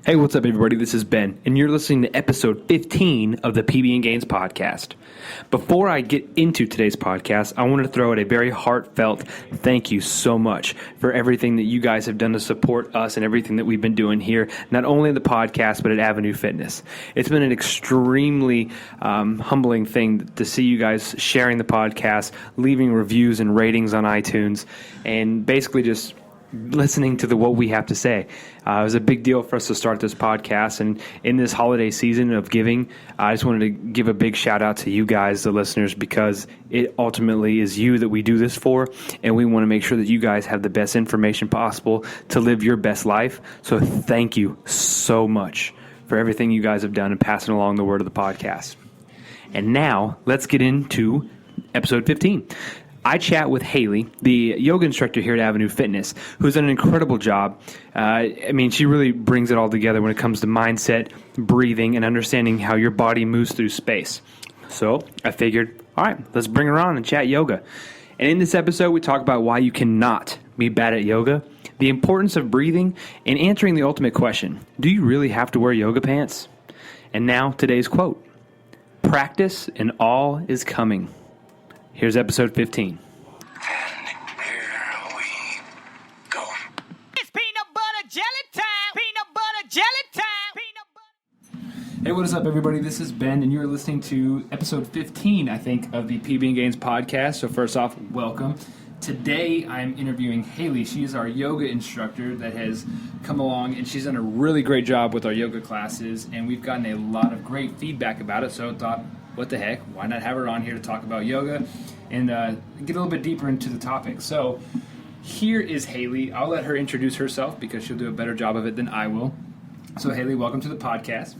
Hey, what's up, everybody? This is Ben, and you're listening to episode 15 of the PB and GAINZ podcast. Before I get into today's podcast, I want to throw out a very heartfelt thank you so much for everything that you guys have done to support us and everything that we've been doing here, not only in the podcast, but at Avenu Fitness. It's been an extremely humbling thing to see you guys sharing the podcast, leaving reviews and ratings on iTunes, and basically just listening to what we have to say. It was a big deal for us to start this podcast, and in this holiday season of giving, I just wanted to give a big shout out to you guys, the listeners, because it ultimately is you that we do this for, and we want to make sure that you guys have the best information possible to live your best life. So thank you so much for everything you guys have done and passing along the word of the podcast. And now let's get into episode 15. I chat with Hailey, the yoga instructor here at Avenu Fitness, who's done an incredible job. She really brings it all together when it comes to mindset, breathing, and understanding how your body moves through space. So I figured, all right, let's bring her on and chat yoga. And in this episode, we talk about why you cannot be bad at yoga, the importance of breathing, and answering the ultimate question, do you really have to wear yoga pants? And now, today's quote, practice and all is coming. Here's episode 15. And here we go. It's peanut butter jelly time. Peanut butter jelly time. Peanut butter. Hey, what is up, everybody? This is Ben, and you're listening to episode 15, I think, of the PB and GAINZ podcast. So first off, welcome. Today, I'm interviewing Hailey. She is our yoga instructor that has come along, and she's done a really great job with our yoga classes, and we've gotten a lot of great feedback about it, so I thought, what the heck, why not have her on here to talk about yoga and get a little bit deeper into the topic. So here is Hailey. I'll let her introduce herself because she'll do a better job of it than I will. So Hailey, welcome to the podcast.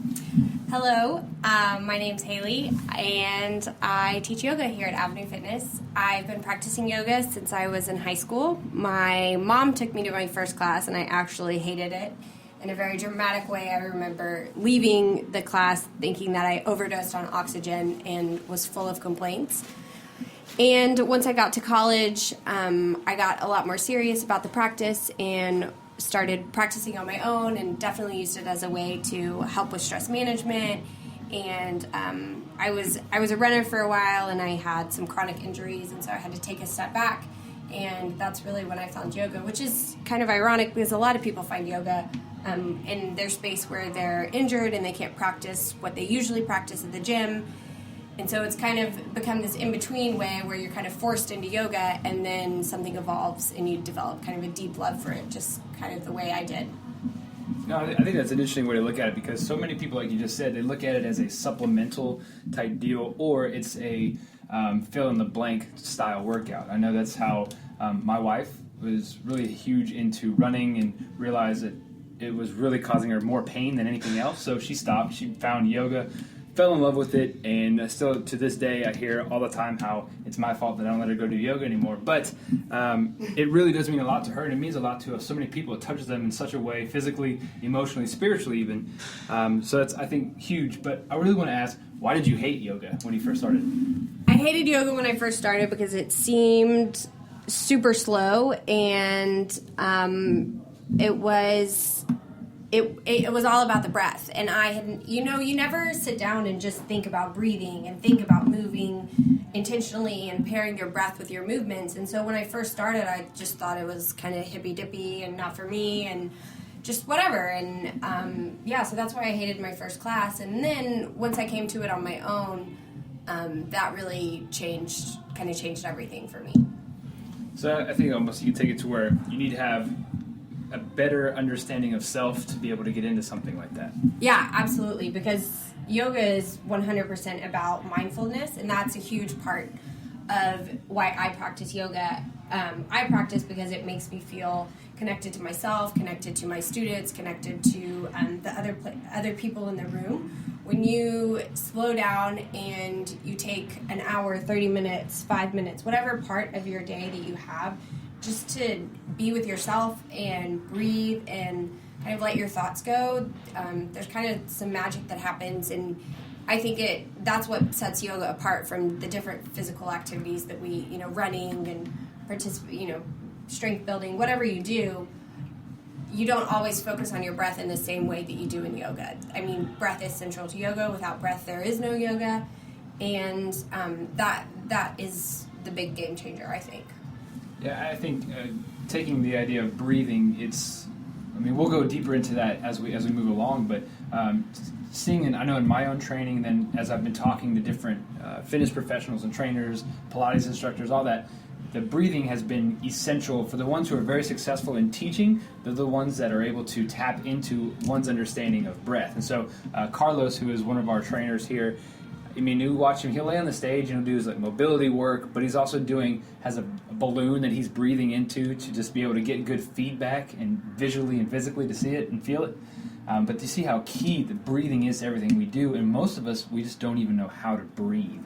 Hello, my name's Hailey, and I teach yoga here at Avenu Fitness. I've been practicing yoga since I was in high school. My mom took me to my first class, and I actually hated it. In a very dramatic way, I remember leaving the class thinking that I overdosed on oxygen and was full of complaints. And once I got to college, I got a lot more serious about the practice and started practicing on my own, and definitely used it as a way to help with stress management. And I was a runner for a while, and I had some chronic injuries, and so I had to take a step back. And that's really when I found yoga, which is kind of ironic because a lot of people find yoga in their space where they're injured and they can't practice what they usually practice at the gym. And so it's kind of become this in-between way where you're kind of forced into yoga, and then something evolves and you develop kind of a deep love for it, just kind of the way I did. No, I think that's an interesting way to look at it, because so many people, like you just said, they look at it as a supplemental type deal, or it's a fill-in-the-blank style workout. I know that's how my wife was really huge into running and realized that it was really causing her more pain than anything else, so she stopped. She found yoga, fell in love with it, and still to this day I hear all the time how it's my fault that I don't let her go do yoga anymore. But it really does mean a lot to her, and it means a lot to so many people. It touches them in such a way, physically, emotionally, spiritually even. So that's, I think, huge. But I really want to ask, why did you hate yoga when you first started? I hated yoga when I first started because it seemed super slow, and it was all about the breath. And I had, you never sit down and just think about breathing and think about moving intentionally and pairing your breath with your movements. And so when I first started, I just thought it was kind of hippy-dippy and not for me and just whatever. And so that's why I hated my first class. And then once I came to it on my own, that really changed everything for me. So I think almost you take it to where you need to have a better understanding of self to be able to get into something like that. Yeah, absolutely, because yoga is 100% about mindfulness, and that's a huge part of why I practice yoga. I practice because it makes me feel connected to myself, connected to my students, connected to the other people in the room. When you slow down and you take an hour, 30 minutes, 5 minutes, whatever part of your day that you have, just to be with yourself and breathe and kind of let your thoughts go, there's kind of some magic that happens, and I think that's what sets yoga apart from the different physical activities that we, running and strength building, whatever you do. you don't always focus on your breath in the same way that you do in yoga. I mean, breath is central to yoga. Without breath, there is no yoga. And that is the big game changer, I think. Yeah, I think taking the idea of breathing, we'll go deeper into that as we move along, but seeing, and I know in my own training, and then as I've been talking to different fitness professionals and trainers, Pilates instructors, all that, the breathing has been essential for the ones who are very successful in teaching. They're the ones that are able to tap into one's understanding of breath. And so Carlos, who is one of our trainers here, you watch him, he'll lay on the stage and he'll do his mobility work, but he's also has a balloon that he's breathing into to just be able to get good feedback and visually and physically to see it and feel it. But to see how key the breathing is to everything we do, and most of us, we just don't even know how to breathe.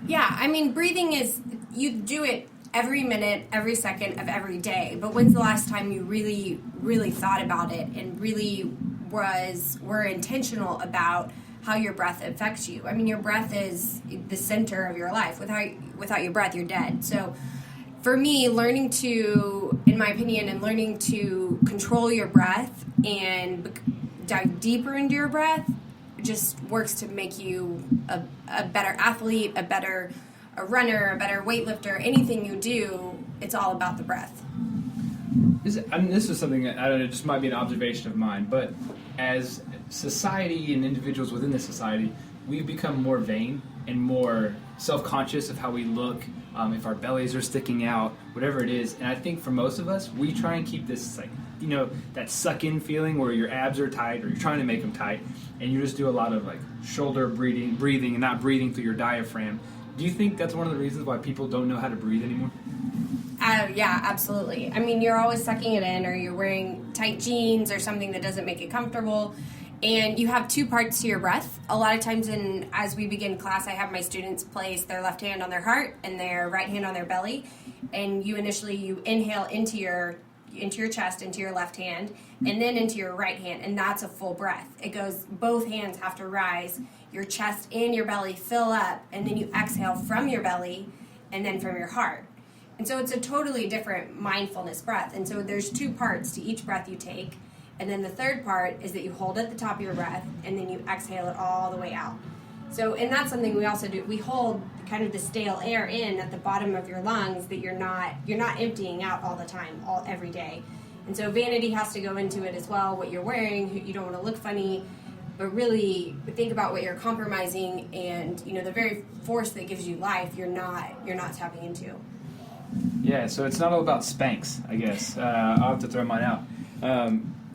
Yeah, breathing is, you do it every minute, every second of every day, but when's the last time you really, really thought about it and really were intentional about how your breath affects you? Your breath is the center of your life. Without your breath, you're dead. So for me, learning to control your breath and dive deeper into your breath just works to make you a better athlete, a runner, a better weightlifter. Anything you do, it's all about the breath. This is something that, I don't know, just might be an observation of mine, but as society and individuals within the society, we've become more vain and more self-conscious of how we look, if our bellies are sticking out, whatever it is. And I think for most of us, we try and keep this, that suck-in feeling where your abs are tight or you're trying to make them tight, and you just do a lot of shoulder breathing and not breathing through your diaphragm. Do you think that's one of the reasons why people don't know how to breathe anymore? Yeah, absolutely. You're always sucking it in, or you're wearing tight jeans or something that doesn't make it comfortable. And you have two parts to your breath. A lot of times as we begin class, I have my students place their left hand on their heart and their right hand on their belly. And you inhale into your chest, into your left hand, and then into your right hand. And that's a full breath. It goes, both hands have to rise. Your chest and your belly fill up, and then you exhale from your belly and then from your heart. And so it's a totally different mindfulness breath. And so there's two parts to each breath you take. And then the third part is that you hold at the top of your breath, and then you exhale it all the way out. So, and that's something we also do. We hold kind of the stale air in at the bottom of your lungs that you're not emptying out all the time, every day. And so vanity has to go into it as well, what you're wearing. You don't want to look funny, but really think about what you're compromising, and the very force that gives you life, you're not tapping into. Yeah, so it's not all about Spanx, I guess. I'll have to throw mine out.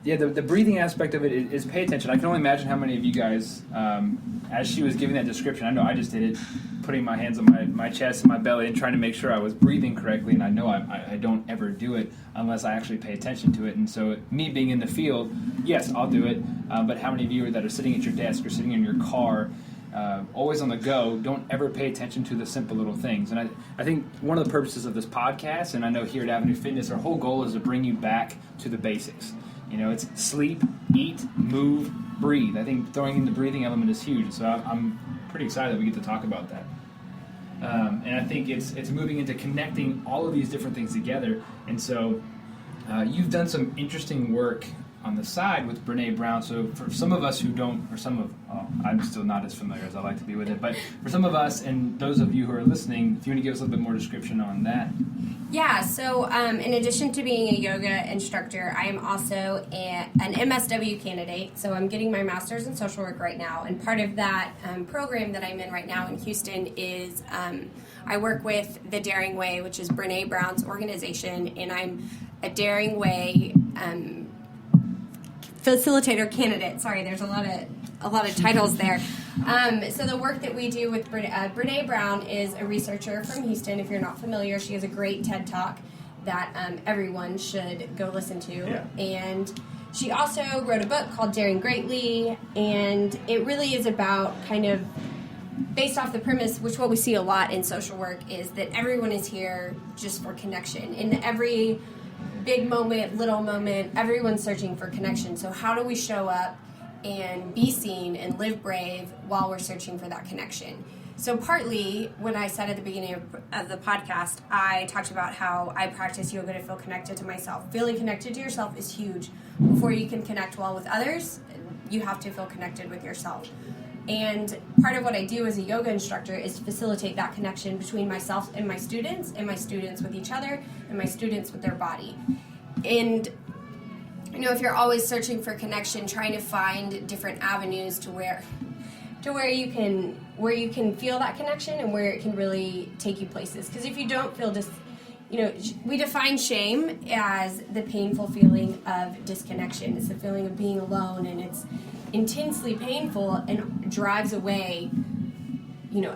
The breathing aspect of it is pay attention. I can only imagine how many of you guys, as she was giving that description, I know I just did it, putting my hands on my chest and my belly and trying to make sure I was breathing correctly, and I know I don't ever do it unless I actually pay attention to it. And so me being in the field, yes, I'll do it, but how many of you that are sitting at your desk or sitting in your car, always on the go, don't ever pay attention to the simple little things. And I think one of the purposes of this podcast, and I know here at Avenu Fitness, our whole goal is to bring you back to the basics. It's sleep, eat, move, breathe. I think throwing in the breathing element is huge. So I'm pretty excited that we get to talk about that. And I think it's moving into connecting all of these different things together. And so you've done some interesting work on the side with Brené Brown. So for some of us who don't, I'm still not as familiar as I like to be with it, but for some of us and those of you who are listening, if you want to give us a little bit more description on that. Yeah, so in addition to being a yoga instructor, I am also an MSW candidate. So I'm getting my master's in social work right now. And part of that program that I'm in right now in Houston is I work with the Daring Way, which is Brené Brown's organization. And I'm a Daring Way facilitator candidate. Sorry, there's a lot of titles there. So the work that we do with Brené Brown is a researcher from Houston. If you're not familiar, she has a great TED Talk that everyone should go listen to. Yeah. And she also wrote a book called Daring Greatly, and it really is about kind of based off the premise, which what we see a lot in social work is that everyone is here just for connection. In every big moment, little moment, everyone's searching for connection. So how do we show up and be seen and live brave while we're searching for that connection? So partly, when I said at the beginning of the podcast, I talked about how I practice yoga to feel connected to myself. Feeling connected to yourself is huge. Before you can connect well with others, you have to feel connected with yourself. And part of what I do as a yoga instructor is facilitate that connection between myself and my students with each other, and my students with their body. And if you're always searching for connection, trying to find different avenues to where you can feel that connection and where it can really take you places. Because if you don't feel we define shame as the painful feeling of disconnection. It's the feeling of being alone, and it's intensely painful and drives away,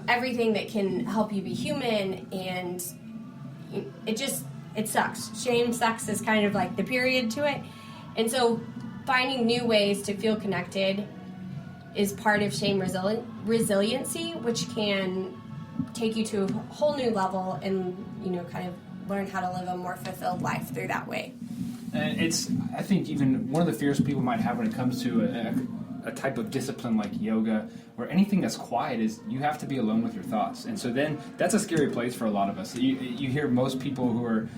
everything that can help you be human, and it sucks. Shame sucks is kind of like the period to it. And so finding new ways to feel connected is part of shame resiliency, which can take you to a whole new level and, kind of learn how to live a more fulfilled life through that way. And I think even one of the fears people might have when it comes to a type of discipline like yoga or anything that's quiet is you have to be alone with your thoughts. And so then that's a scary place for a lot of us. You hear most people who are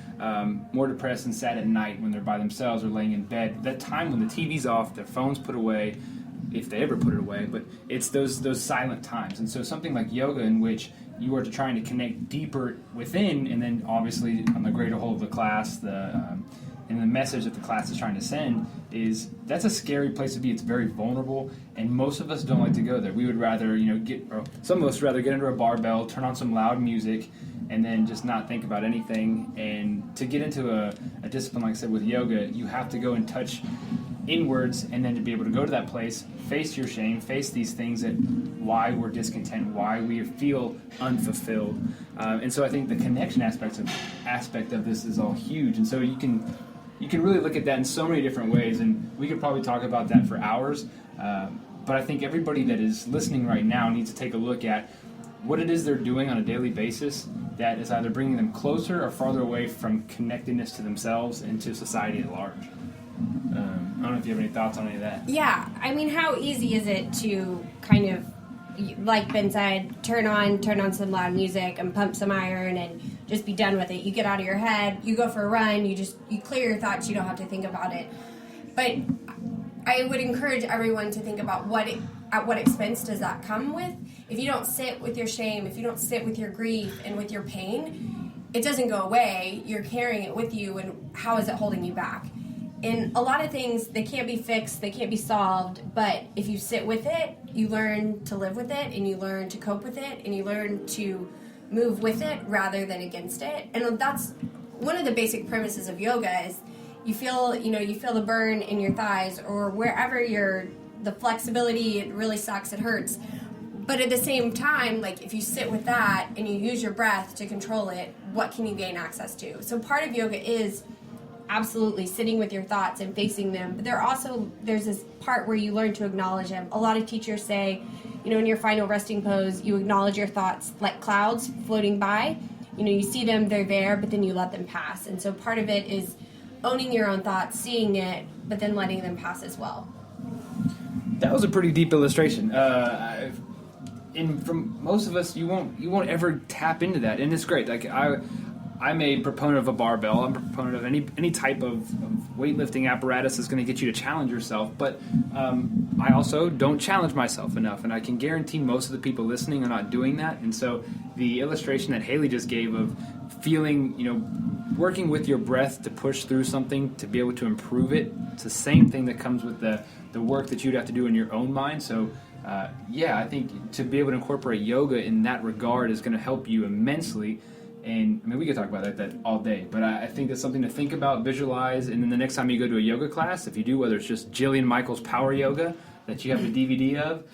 more depressed and sad at night when they're by themselves or laying in bed. That time when the TV's off, their phone's put away, if they ever put it away, but it's those silent times. And so something like yoga, in which you are trying to connect deeper within, and then obviously on the greater whole of the class, and the message that the class is trying to send, that's a scary place to be. It's very vulnerable, and most of us don't like to go there. We would rather, some of us rather get under a barbell, turn on some loud music, and then just not think about anything. And to get into a discipline, like I said, with yoga, you have to go and touch inwards, and then to be able to go to that place, face your shame, face these things that why we're discontent, why we feel unfulfilled. And so I think the connection aspect of this is all huge. And so you can really look at that in so many different ways, and we could probably talk about that for hours. But I think everybody that is listening right now needs to take a look at what it is they're doing on a daily basis that is either bringing them closer or farther away from connectedness to themselves and to society at large. I don't know if you have any thoughts on any of that. Yeah, I mean, how easy is it to kind of, like Ben said, turn on some loud music and pump some iron and just be done with it. You get out of your head, you go for a run, you clear your thoughts, you don't have to think about it. But I would encourage everyone to think about at what expense does that come with. If you don't sit with your shame, if you don't sit with your grief and with your pain, it doesn't go away. You're carrying it with you, and how is it holding you back? And a lot of things, they can't be fixed, they can't be solved, but if you sit with it, you learn to live with it, and you learn to cope with it, and you learn to move with it rather than against it. And that's one of the basic premises of yoga is you feel the burn in your thighs or wherever the flexibility, it really sucks, it hurts. But at the same time, like if you sit with that and you use your breath to control it, what can you gain access to? So part of yoga is absolutely sitting with your thoughts and facing them. But there's this part where you learn to acknowledge them. A lot of teachers say, in your final resting pose, you acknowledge your thoughts like clouds floating by. You see them, they're there, but then you let them pass. And so part of it is owning your own thoughts, seeing it, but then letting them pass as well. That was a pretty deep illustration. From most of us, you won't ever tap into that, and it's great. Like I'm a proponent of a barbell. I'm a proponent of any type of weightlifting apparatus that's going to get you to challenge yourself. But I also don't challenge myself enough, and I can guarantee most of the people listening are not doing that. And so the illustration that Hailey just gave of feeling, working with your breath to push through something to be able to improve it, it's the same thing that comes with the work that you'd have to do in your own mind. So I think to be able to incorporate yoga in that regard is going to help you immensely. And I mean, we could talk about that all day, but I think that's something to think about, visualize, and then the next time you go to a yoga class, if you do, whether it's just Jillian Michaels Power Yoga that you have the DVD of,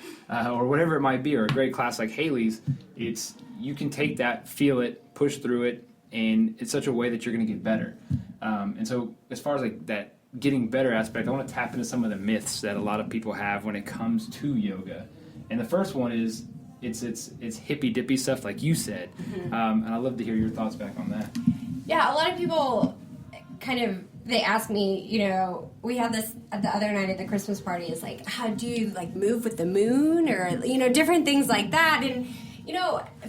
or whatever it might be, or a great class like Hailey's, you can take that, feel it, push through it, and it's such a way that you're going to get better. And so as far as like that getting better aspect, I want to tap into some of the myths that a lot of people have when it comes to yoga. And the first one is it's hippy-dippy stuff, like you said. Mm-hmm. And I'd love to hear your thoughts back on that. Yeah, a lot of people they ask me, we had this the other night at the Christmas party, is like, how do you move with the moon, or different things like that. And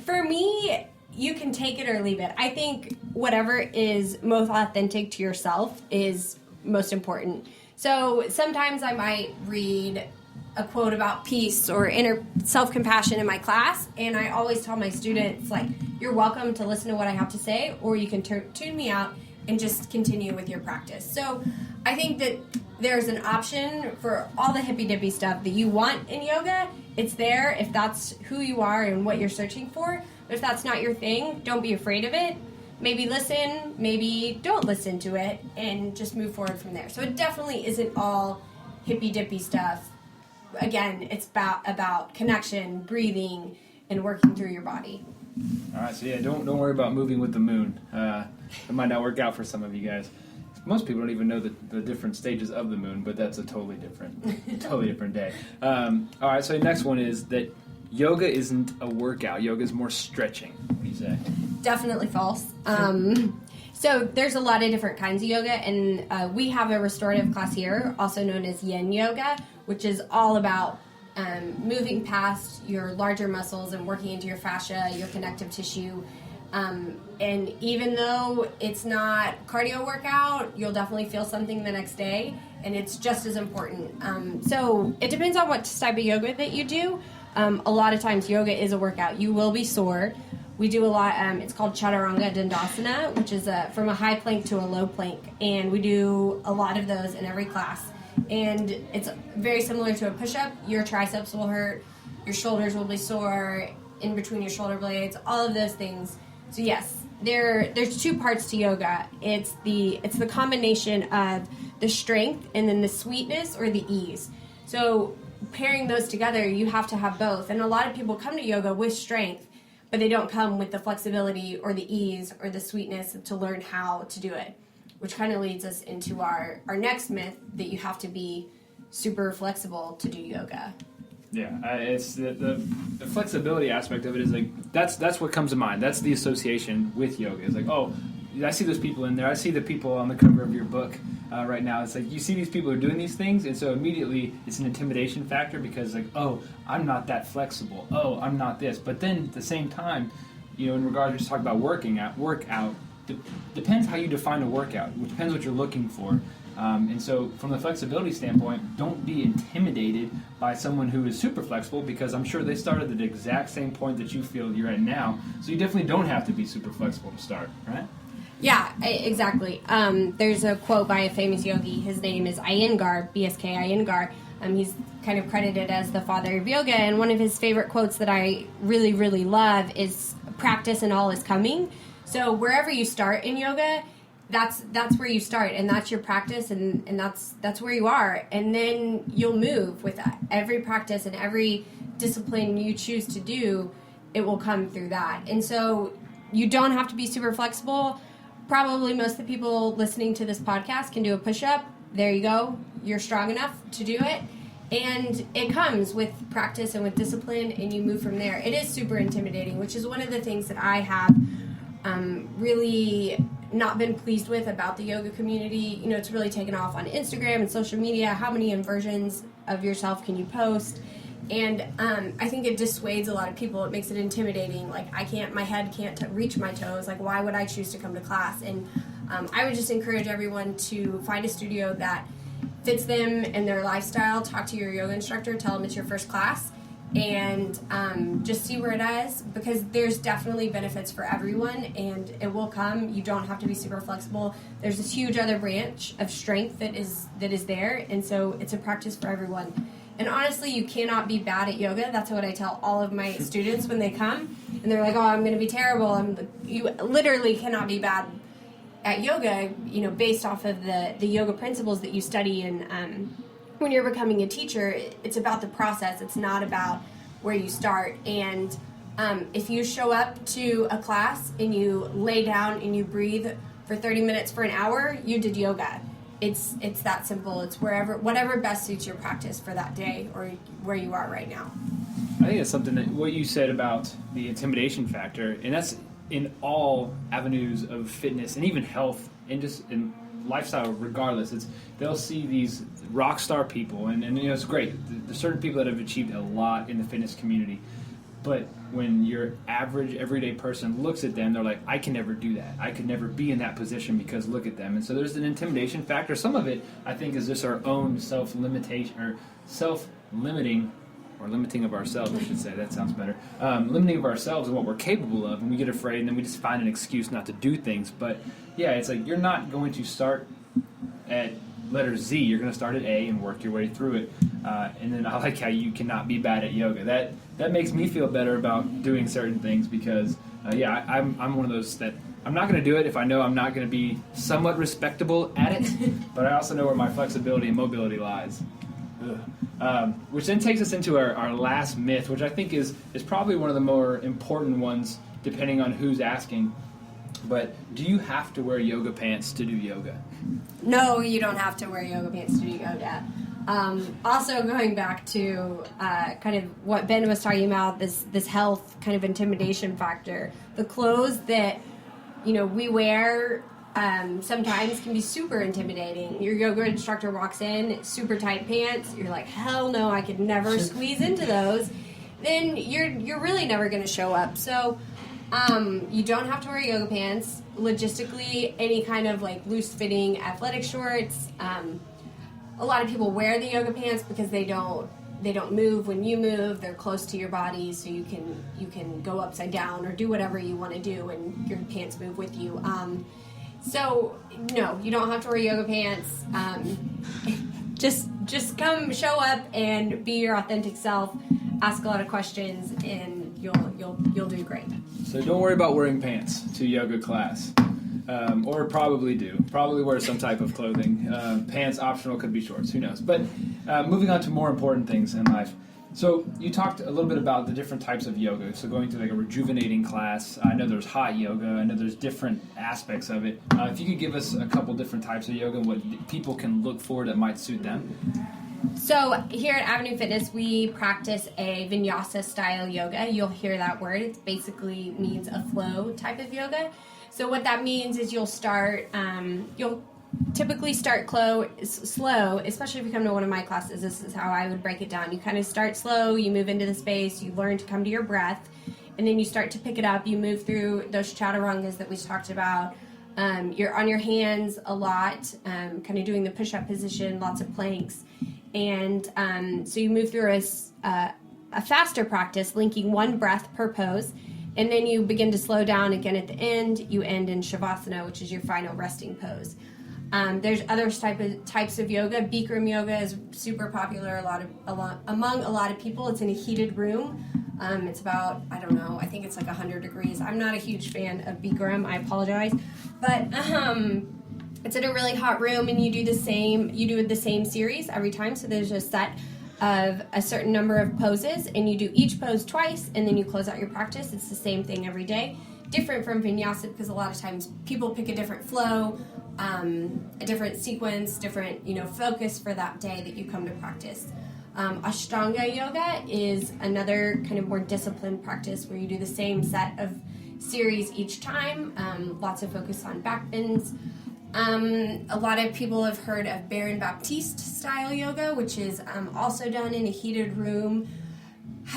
For me, you can take it or leave it. I think whatever is most authentic to yourself is most important. So sometimes I might read a quote about peace or inner self-compassion in my class, and I always tell my students, like, you're welcome to listen to what I have to say, or you can tune me out and just continue with your practice. So I think that there's an option for all the hippy-dippy stuff that you want in yoga. It's there if that's who you are and what you're searching for. But if that's not your thing, don't be afraid of it. Maybe listen, maybe don't listen to it, and just move forward from there. So it definitely isn't all hippy-dippy stuff. Again, it's about connection, breathing, and working through your body. All right, so don't worry about moving with the moon. It might not work out for some of you guys. Most people don't even know the different stages of the moon, but that's a totally different day. All right, so the next one is that yoga isn't a workout. Yoga is more stretching. What do you say? Definitely false. So there's a lot of different kinds of yoga, and we have a restorative class here, also known as yin yoga, which is all about moving past your larger muscles and working into your fascia, your connective tissue. And even though it's not cardio workout, you'll definitely feel something the next day, and it's just as important. So it depends on what type of yoga that you do. A lot of times yoga is a workout. You will be sore. We do a lot, it's called Chaturanga Dandasana, which is from a high plank to a low plank, and we do a lot of those in every class. And it's very similar to a push-up. Your triceps will hurt, your shoulders will be sore, in between your shoulder blades, all of those things. So yes, there's two parts to yoga. It's the combination of the strength and then the sweetness or the ease. So pairing those together, you have to have both. And a lot of people come to yoga with strength, but they don't come with the flexibility or the ease or the sweetness to learn how to do it, which kind of leads us into our next myth, that you have to be super flexible to do yoga. Yeah, it's the flexibility aspect of it is like that's what comes to mind. That's the association with yoga. It's like, oh, I see those people in there. I see the people on the cover of your book right now. It's like you see these people who are doing these things, and so immediately it's an intimidation factor because like, oh, I'm not that flexible. Oh, I'm not this. But then at the same time, in regards to just talking about workout, depends how you define a workout. It depends what you're looking for. And so from the flexibility standpoint, don't be intimidated by someone who is super flexible, because I'm sure they started at the exact same point that you feel you're at now. So you definitely don't have to be super flexible to start, right? Yeah, exactly. There's a quote by a famous yogi. His name is Iyengar, BSK Iyengar. He's kind of credited as the father of yoga, and one of his favorite quotes that I really, really love is, "Practice and all is coming." So wherever you start in yoga, that's where you start, and that's your practice, and that's where you are, and then you'll move with that. Every practice and every discipline you choose to do, it will come through that. And so you don't have to be super flexible. Probably most of the people listening to this podcast can do a push-up. There you go. You're strong enough to do it, and it comes with practice and with discipline, and you move from there. It is super intimidating, which is one of the things that I have really not been pleased with about the yoga community. It's really taken off on Instagram and social media. How many inversions of yourself can you post? And I think it dissuades a lot of people. It makes it intimidating. Like, my head can't reach my toes. Like, why would I choose to come to class? And I would just encourage everyone to find a studio that fits them and their lifestyle. Talk to your yoga instructor. Tell them it's your first class. And just see where it is, because there's definitely benefits for everyone, and it will come. You don't have to be super flexible. There's this huge other branch of strength that is there, and so it's a practice for everyone. And honestly, you cannot be bad at yoga. That's what I tell all of my students when they come, and they're like, "Oh, I'm going to be terrible." You literally cannot be bad at yoga, based off of the yoga principles that you study. And when you're becoming a teacher, it's about the process. It's not about where you start. And if you show up to a class and you lay down and you breathe for 30 minutes for an hour, you did yoga. It's that simple. It's whatever best suits your practice for that day or where you are right now. I think it's something that what you said about the intimidation factor, and that's in all avenues of fitness and even health and just in lifestyle regardless. They'll see these rock star people, and it's great. There's certain people that have achieved a lot in the fitness community, But when your average everyday person looks at them, they're like, I can never do that. I could never be in that position because look at them. And so there's an intimidation factor. Some of it, I think, is just our own self-limitation or self-limiting, or limiting of ourselves, I should say. That sounds better. Limiting of ourselves and what we're capable of, and we get afraid, and then we just find an excuse not to do things. But yeah, it's like you're not going to start at letter Z. You're going to start at A and work your way through it. And then I like how you cannot be bad at yoga. That makes me feel better about doing certain things because, I'm one of those that I'm not going to do it if I know I'm not going to be somewhat respectable at it, but I also know where my flexibility and mobility lies. Which then takes us into our last myth, which I think is probably one of the more important ones, depending on who's asking. But do you have to wear yoga pants to do yoga? No, you don't have to wear yoga pants to do yoga. Also, going back to kind of what Ben was talking about, this health kind of intimidation factor, the clothes that we wear sometimes can be super intimidating. Your yoga instructor walks in, super tight pants. You're like, hell no, I could never squeeze into those. Then you're really never going to show up. So you don't have to wear yoga pants. Logistically, any kind of like loose-fitting athletic shorts. A lot of people wear the yoga pants because they don't move when you move. They're close to your body, so you can go upside down or do whatever you want to do, and your pants move with you. So no, you don't have to wear yoga pants. Just come, show up, and be your authentic self. Ask a lot of questions, and you'll do great. So don't worry about wearing pants to yoga class, or probably do. Probably wear some type of clothing. Pants optional, could be shorts. Who knows? But moving on to more important things in life. So you talked a little bit about the different types of yoga. So going to like a rejuvenating class. I know there's hot yoga. I know there's different aspects of it. If you could give us a couple different types of yoga, what people can look for that might suit them. So here at Avenu Fitness, we practice a vinyasa style yoga. You'll hear that word. It basically means a flow type of yoga. So what that means is you'll typically start slow, especially if you come to one of my classes. This is how I would break it down. You kind of start slow, you move into the space, you learn to come to your breath, and then you start to pick it up. You move through those chaturangas that we talked about. You're on your hands a lot, kind of doing the push-up position, lots of planks. And so you move through a faster practice, linking one breath per pose, and then you begin to slow down again at the end. You end in Shavasana, which is your final resting pose. There's other types of yoga. Bikram yoga is super popular among a lot of people. It's in a heated room. It's about, I think it's like 100 degrees. I'm not a huge fan of Bikram, I apologize. But it's in a really hot room, and you do the same series every time. So there's a set of a certain number of poses, and you do each pose twice, and then you close out your practice. It's the same thing every day. Different from vinyasa because a lot of times people pick a different flow, a different sequence, different focus for that day that you come to practice. Ashtanga yoga is another kind of more disciplined practice where you do the same set of series each time. Lots of focus on back bends. A lot of people have heard of Baron Baptiste style yoga, which is also done in a heated room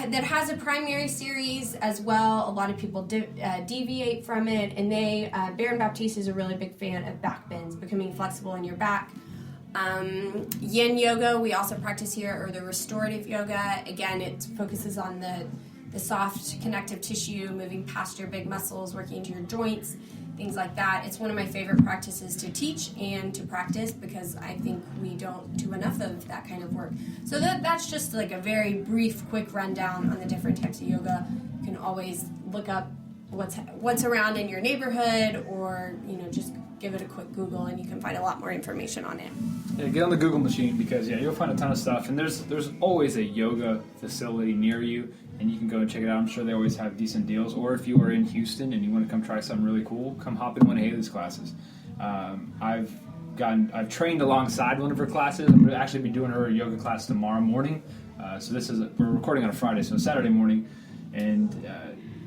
that has a primary series as well. A lot of people deviate from it, and Baron Baptiste is a really big fan of back bends, becoming flexible in your back. Yin yoga we also practice here, or the restorative yoga. Again, it focuses on the soft connective tissue, moving past your big muscles, working into your joints, things like that. It's one of my favorite practices to teach and to practice because I think we don't do enough of that kind of work. So that's just like a very brief, quick rundown on the different types of yoga. You can always look up what's around in your neighborhood, or just give it a quick Google and you can find a lot more information on it. Yeah, get on the Google machine because you'll find a ton of stuff, and there's always a yoga facility near you, and you can go and check it out. I'm sure they always have decent deals. Or if you are in Houston and you want to come try something really cool, come hop in one of Hailey's classes. I've trained alongside one of her classes. I'm going to actually be doing her yoga class tomorrow morning. So we're recording on a Friday, so Saturday morning, and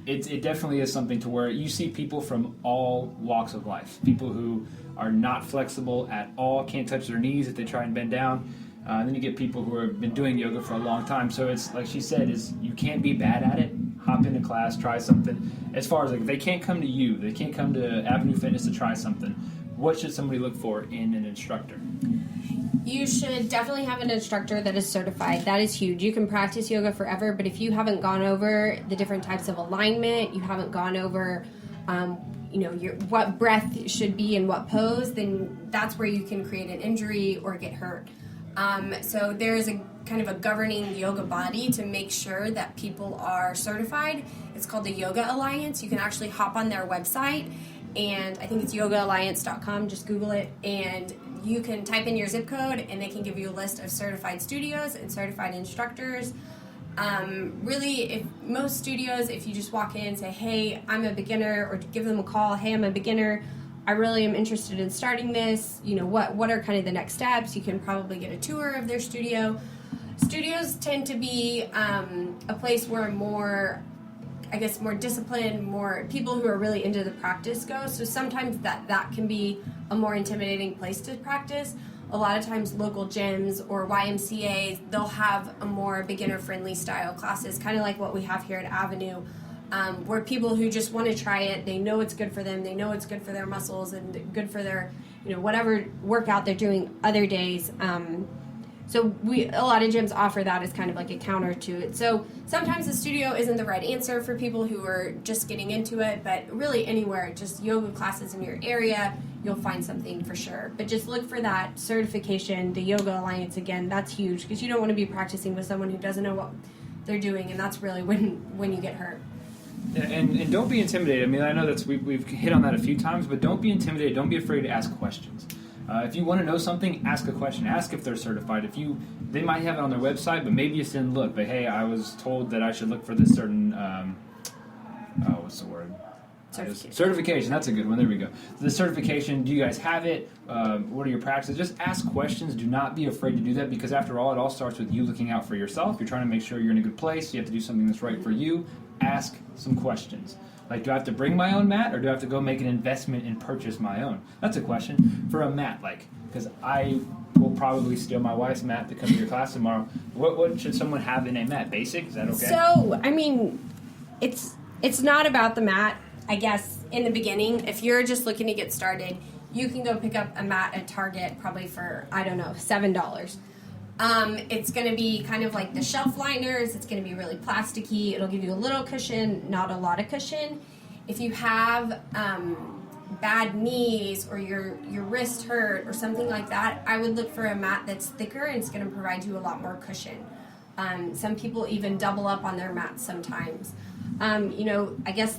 it definitely is something to where you see people from all walks of life. People who are not flexible at all, can't touch their knees if they try and bend down. And then you get people who have been doing yoga for a long time. So it's like she said, is you can't be bad at it. hop into class, try something. As far as like, they can't come to you, they can't come to Avenu Fitness to try something. What should somebody look for in an instructor? You should definitely have an instructor that is certified. That is huge. You can practice yoga forever, but if you haven't gone over the different types of alignment, you haven't gone over what breath should be in what pose, then that's where you can create an injury or get hurt. So there is a kind of a governing yoga body to make sure that people are certified. It's called the Yoga Alliance. You can actually hop on their website, and I think it's yogaalliance.com. Just Google it, and you can type in your zip code, and they can give you a list of certified studios and certified instructors. Really, if most studios, if you just walk in and say, hey, I'm a beginner, or give them a call, hey, I'm a beginner, I really am interested in starting this, what are kind of the next steps? You can probably get a tour of their studio. Studios tend to be a place where more disciplined, more people who are really into the practice go. So sometimes that can be a more intimidating place to practice. A lot of times local gyms or YMCAs, they'll have a more beginner-friendly style classes, kind of like what we have here at Avenu, where people who just want to try it, they know it's good for them, they know it's good for their muscles and good for their, whatever workout they're doing other days. So a lot of gyms offer that as kind of like a counter to it. So sometimes the studio isn't the right answer for people who are just getting into it, but really anywhere, just yoga classes in your area, you'll find something for sure. But just look for that certification, the Yoga Alliance, again, that's huge, because you don't want to be practicing with someone who doesn't know what they're doing, and that's really when you get hurt. Yeah, and don't be intimidated. I mean, I know we've hit on that a few times, but don't be intimidated. Don't be afraid to ask questions. If you want to know something, ask a question. Ask if they're certified. They might have it on their website, but maybe you just didn't look. But hey, I was told that I should look for this certain, what's the word? Certification. That's a good one. There we go. The certification, do you guys have it? What are your practices? Just ask questions. Do not be afraid to do that, because after all, it all starts with you looking out for yourself. You're trying to make sure you're in a good place. You have to do something that's right for you. Ask some questions. Like, do I have to bring my own mat, or do I have to go make an investment and purchase my own? That's a question. For a mat, because I will probably steal my wife's mat to come to your class tomorrow. What should someone have in a mat? Basic? Is that okay? So, I mean, it's not about the mat. I guess in the beginning, if you're just looking to get started, you can go pick up a mat at Target probably for, $7. It's going to be kind of like the shelf liners. It's going to be really plasticky. It'll give you a little cushion, not a lot of cushion. If you have bad knees or your wrist hurt or something like that, I would look for a mat that's thicker and it's going to provide you a lot more cushion. Some people even double up on their mats sometimes. I guess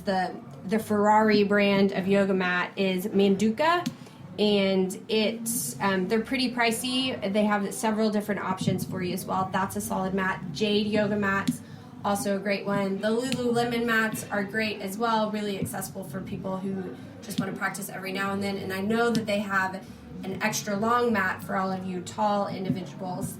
the Ferrari brand of yoga mat is Manduka. And they're pretty pricey. They have several different options for you as well. That's a solid mat. Jade yoga mats, also a great one. The Lululemon mats are great as well, really accessible for people who just want to practice every now and then. And I know that they have an extra long mat for all of you tall individuals.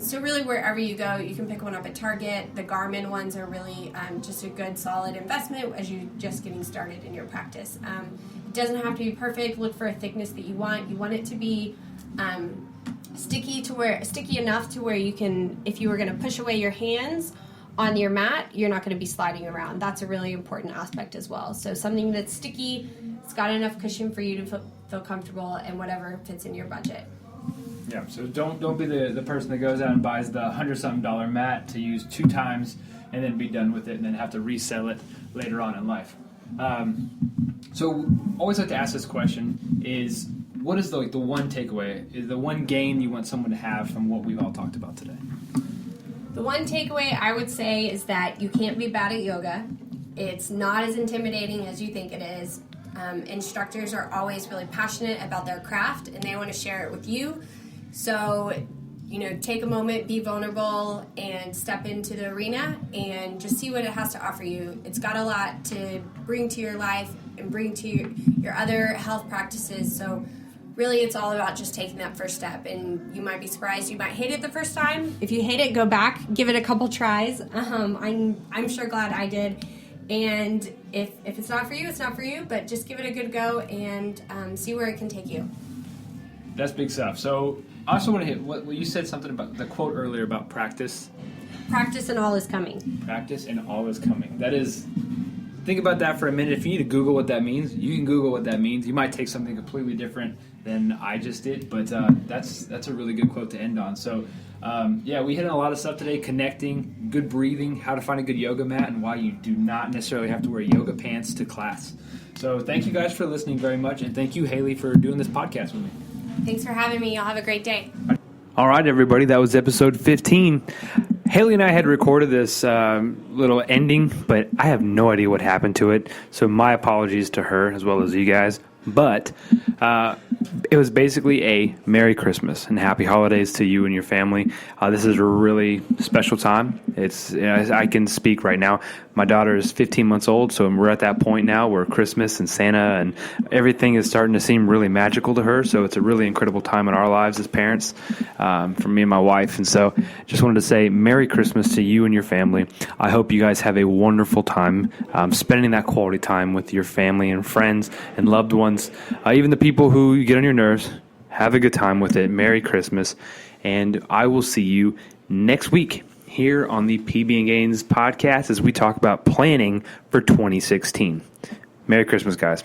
So really wherever you go, you can pick one up at Target. The Garmin ones are really just a good solid investment as you're just getting started in your practice. It doesn't have to be perfect. Look for a thickness that you want. You want it to be sticky enough to where you can, if you were going to push away your hands on your mat, you're not going to be sliding around. That's a really important aspect as well. So something that's sticky, it's got enough cushion for you to feel comfortable, and whatever fits in your budget. Yeah, so don't be the person that goes out and buys the $100-something mat to use 2 times and then be done with it and then have to resell it later on in life. So always like to ask this question is, what is the one takeaway, is the one gain you want someone to have from what we've all talked about today? The one takeaway I would say is that you can't be bad at yoga. It's not as intimidating as you think it is. Instructors are always really passionate about their craft and they want to share it with you. So, take a moment, be vulnerable, and step into the arena and just see what it has to offer you. It's got a lot to bring to your life and bring to your other health practices. So really it's all about just taking that first step, and you might be surprised. You might hate it the first time. If you hate it, go back, give it a couple tries. I'm sure glad I did. And if it's not for you, it's not for you, but just give it a good go and see where it can take you. That's big stuff. So I also want to hit what you said something about the quote earlier about practice. Practice and all is coming. Practice and all is coming. That is, think about that for a minute. If you need to Google what that means, you can Google what that means. You might take something completely different than I just did, but that's a really good quote to end on. So, we hit on a lot of stuff today, connecting, good breathing, how to find a good yoga mat, and why you do not necessarily have to wear yoga pants to class. So thank you guys for listening very much, and thank you, Hailey, for doing this podcast with me. Thanks for having me. Y'all have a great day. All right, everybody, that was episode 15. Hailey and I had recorded this little ending, but I have no idea what happened to it, so my apologies to her as well as you guys. But it was basically a Merry Christmas and Happy Holidays to you and your family. This is a really special time. It's I can speak right now. My daughter is 15 months old, so we're at that point now where Christmas and Santa and everything is starting to seem really magical to her. So it's a really incredible time in our lives as parents for me and my wife. And so just wanted to say Merry Christmas to you and your family. I hope you guys have a wonderful time spending that quality time with your family and friends and loved ones, even the people who get on your nerves. Have a good time with it. Merry Christmas. And I will see you next week here on the PB and Gains podcast as we talk about planning for 2016. Merry Christmas, guys.